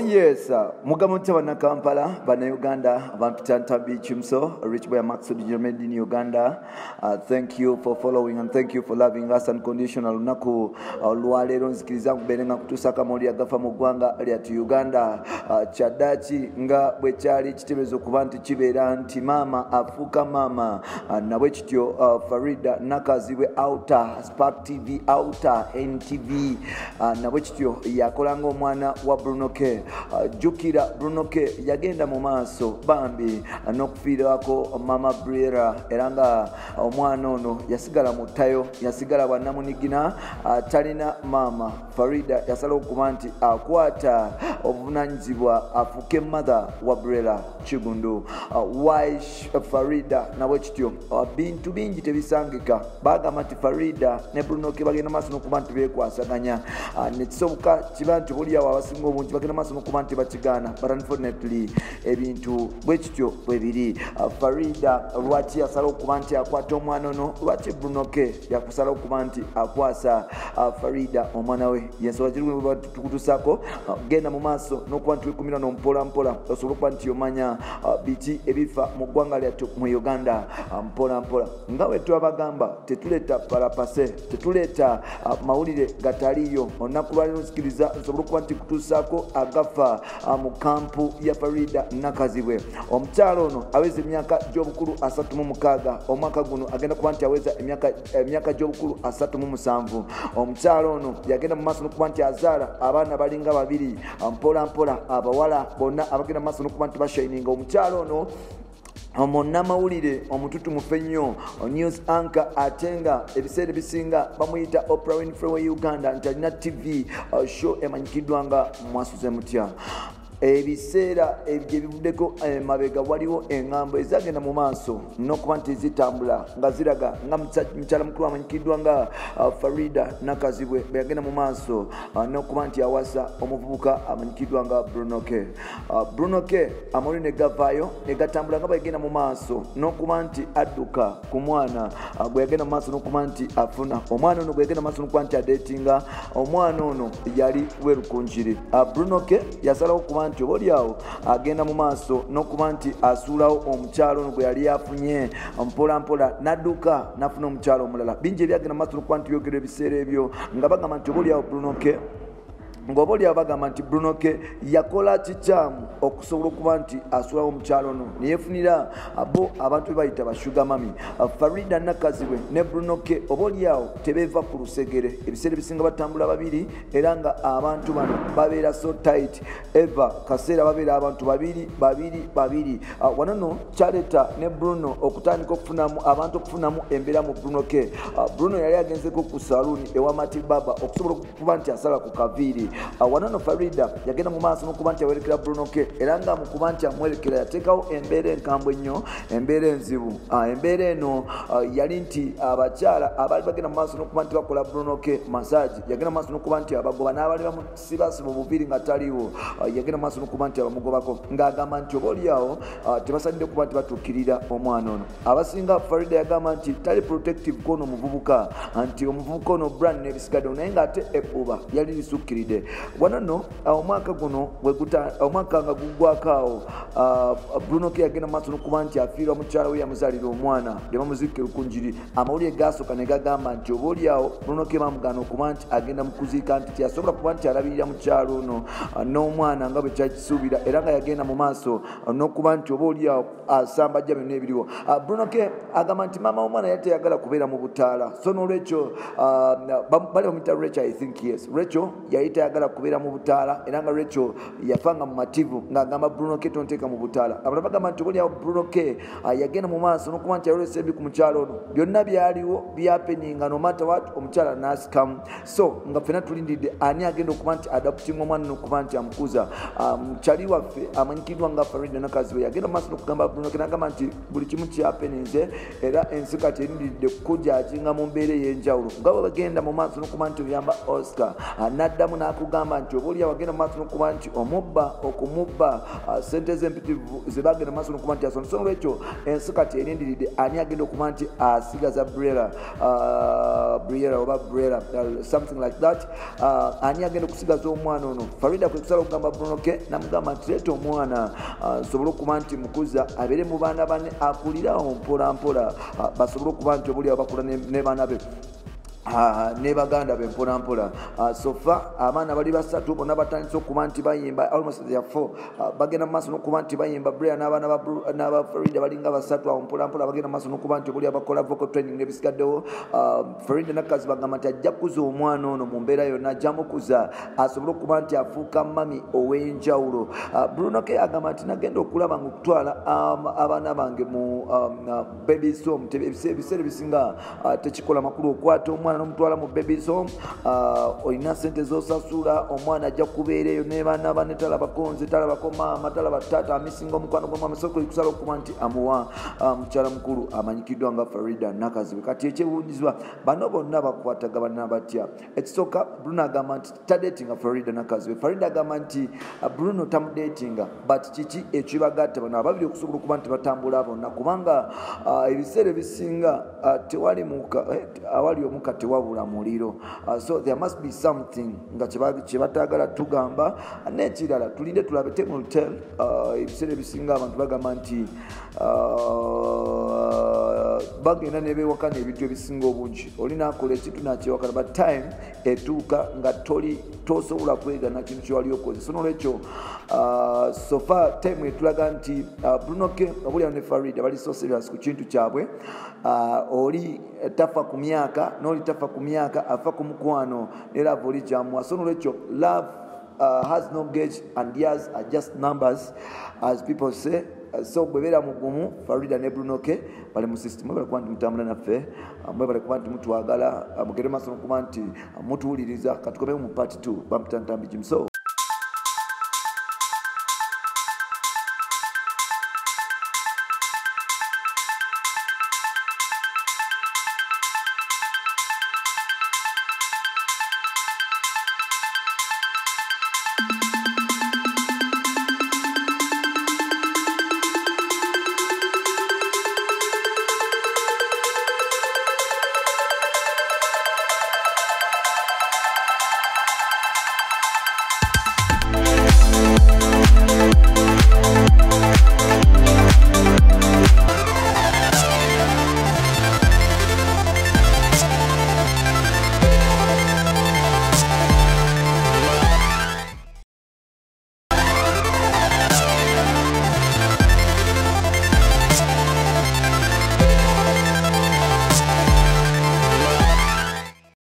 yes, Mugamucha wana Kampala, bana Uganda, Vampitanta Bichimso, Rich Boy Maxud Jermed in Uganda. Thank you for following and thank you for loving us unconditional. Naku Lualero nzikiriza kuberenga kutusaka moli agafa mu ggwanga lyatu Uganda. Chadachi nga bwechali kitebezo kuba nti kibeera nti mama afuuka mama nabwe kityo Farida nakazibwe outer Spark TV outer NTV nabwe kityo yakolanga omwana wa Bruno K. Jukira Bruno K yagenda mu maaso bambi n'okufiirako mama Briera era nga omwana ono yasigala mu ttayo yasigala bwannamunigina talina mama. Farida yasala okuba nti akwata obuvunanyizibwa afuuke mother wa Briera Kigundu. Why Farida nabwe kityo bintu bingi tebisangika bagamba nti Farida ne Bruno K bagenda maaso n'okuba nti beekwasaganya nekisoboka kiba nti buliawo abasinga obungi bagenda maaso n'okuba nti bakigaana but unfortunately ebintu bwe kityo bwe biri. Farida lwaki yasala okuba nti akwata omwana ono lwaki Bruno K yakusala okuba nti akwasa Farida omwana we yensobola kiri tukutusaako genda mu maaso n'okuba nti wekumira n'ompola mpola osobola okuba nti omanya biki ebifa mu ggwanga lyattu mu Uganda mpola mpola nga bwe twabagamba tetuleeta parapase tetuleeta mawulire gataliyo olunaku lwaliro nzikiriza nsobola okuba nti kutuusaako agafa mu kampu ya Farida nakazibwe. Omukyalo ono aweza emyaka gy'obukulu 36 omwaka guno agenda kuba nti aweza emyaka gy'obukulu 37. Omukyalo ono yagenda mu maaso n'okuba nti azaala abaana balinga babiri mpola mpola abawala bonna abagenda mu maaso n'okuba nti bashininga. Omukyalo ono omunnamawulire omututumufu ennyo news anchor atenga ebiseera bisinga bamuyita Oprah Winfrey wa Uganda nti alina TV show emanyikiddwa nga Mwasuze Mutya. Ebiseera ebyo bivuddeko mabega waliwo engambo ezagenda mu maaso n'okuba nti zitambula nga ziraga nga mukyala mukulu amanyikiddwa nga Farida nakazibwe beyagenda mu maaso n'okuba nti awasa omuvubuka amanyikiddwa nga Bruno K. Bruno K amawulire ne gavaayo ne gatambula nga bagenda mu maaso n'okuba nti adduka ku mwana gwe yagenda mu maaso n'okuba nti afuna omwana ono gwe yagenda mu maaso n'okuba nti adeetinga omwana ono yali werukunjiri. Bruno K yasalawo okuba nti oboolyawo agenda mu maaso n'okuba nti asuulawo omukyalo ono gwe yali afunye mpola mpola n'adduka n'afuna omukyalo omulala. Bingi ebyagenda mu maaso n'okuba nti byogera ebiseera ebyo nga bagamba nti oboolyawo Bruno K ng'oboolyawo bagamba nti Bruno K yakola kikyamu okusobola okuba nti asuulawo omukyalo ono neyeefunira abo abantu bayita bashuga mami. Farida nakazibwe ne Bruno K oboolyawo tebeeva ku lusegere ebiseera ebisinga batambula babiri era nga abantu bano babeera so tight eva kaseera babeera abantu babiri wano no kyaleeta ne Bruno okutandika okufunamu abantu okufunamu embeera mu Bruno K. Bruno yali agenzeko ku saluuni ewa Mati Baba okusobola okuba nti asala ku kaviiri. Wanono Farida yagenda mu maaso n'okuba nti awerekera Bruno K era nga mu kuba nti amwerekera yateekawo embeera enkambwe ennyo embeera enzibu. Embeera eno yali nti abakyala abaali bagenda mu maaso n'okuba nti bakola Bruno K massage yagenda mu maaso n'okuba nti abagoba n'abaali bamusibasiba obuviiri nga taliwo yagenda mu maaso n'okuba nti abamugobako ng'agamba nti oboolyawo tebasalidde okuba nti batuukirira omwana ono. Abasinga Farida yagamba nti tali protective kwono omuvubuka nti omuvubuka ono brand n'ebisigadde naye ng'ate ebbuba yali lisukkiridde. Wanono omwaka guno omwaka nga guggwako awo Bruno K yagenda mu maaso n'okuba nti afiirwa mukyala we yamuzaalira omwana ne bamuzikka erukunjiri. Amawulire gasooka ne gagamba nti oboolyawo Bruno K bamugaana okuba nti agenda mu kuziika nti teyasobola kuba nti alabirira mukyalo ono n'omwana nga bwe kyakisuubira era nga yagenda mu maaso n'okuba nti oboolyawo asambajja byonna ebiriwo. Bruno K agamba nti maama w'omwana yali teyagala kubeera mu butaala so n'olwekyo bali bamuyita Rachel I think yes Rachel yali tayagala kubeera mu butaala era nga Rachel yafanga mu mativu ng'agamba Bruno K tonteeka mu butaala. Abantu bagamba nti oboolyawo Bruno K yagenda mu maaso n'okuba nti yalolesa ebi ku mukyalo ono byonna byaliwo byapeninga no matter what omukyala n'asikamu so nga ffena tulindidde ani agenda okuba nti adaputinga omwana n'okuba nti amukuza. Mukyali waffe amanyikiddwa nga Farida nakazibwe yagenda mu maaso n'okugamba Bruno K n'agamba nti buli kimu kyapeninze era ensi kati erindidde kujajinga mu mbeera ey'enjawulo nga bwe bagenda mu maaso n'okuba nti oyamba Oscar n'addamu nakugamba nti obaolya wagenda mu maaso n'okuba nti omubba okumubba sente z'empitivu ze bagenda mu maaso n'okuba nti asona. So olwekyo ensi kati erindiridde ani agenda okuba nti asigaza Briera oba Briera something like that. Ani agenda okusigaza omwana ono. Farida kwe kusala okugamba Bruno K namugamba nti leeta omwana nsobole okuba nti mukuza abeere mu baana bane akulirawo mpola mpola basobole okuba nti obaolyawo bakula ne baana be ne baganda be mpola mpola. Sofa abaana bali basatu bonna batandise okuba nti bayimba almost they are 4 bagenda mu maaso n'okuba nti bayimba Brian n'abaana n'aba Farida balinga basatu awo mpola mpola bagenda mu maaso n'okuba nti buli abakola vocal training n'ebisigaddewo. Farida nakkazi bagamba nti ajja kukuza omwana ono mu mbeera yonna ajja mukuza asobole okuba nti afuuka mami ow'enjawulo. Bruno K agamba nti nagenda okulaba nga okutwala abaana bange mu babies home ebiseera ebisinga tekikola makulu okwata omwana n'omutwala mu babies home olina sente z'osasula omwana ajja kubeera eyo ne baana bane talabako nze talabako maama talaba taata amisinga omukwano gw'omwami so kusala okuba nti amuwa mukyala mukulu amanyikiddwa nga Farida Nakaziwe. Kati ekyewuunyizibwa bano bonna bakwatagabana batya. Ekisooka Bruno agamba nti tadetinga Farida Nakaziwe. Farida agamba nti Bruno tamudetinga but kiki ekibagatta bano ababiri okusobola okuba nti batambula bonna kubanga ebiseera ebisinga tewali muka awali omuka tewabula muliro. So there must be something nga kyebatagala tugamba n'ekirala tulinde tulabe table tell ebiseera ebisinga abantu bagamba nti bagenda nebewakana ebintu ebisinga obungi olina akola ekintu nakyewakana but time etuuka nga tosobola kwegana kintu kyewali okoze. So nolwekyo so far time etulaga nti Bruno K obulya ne Farida bali so serious ku kintu kyabwe. Oli tafa ku myaka n'oli tafa ku myaka afa ku mukwano era oli jamwa. So nolwekyo love has no gauge and years are just numbers as people say. So bwebera mugumu Farida ne Bruno K bali mu system bali kuba nti mutambula naffe bali kuba nti mutwagala mugere maaso n'okuba nti mutuwuliriza katukomeko mu part 2 Bampita Ntambi Jimso.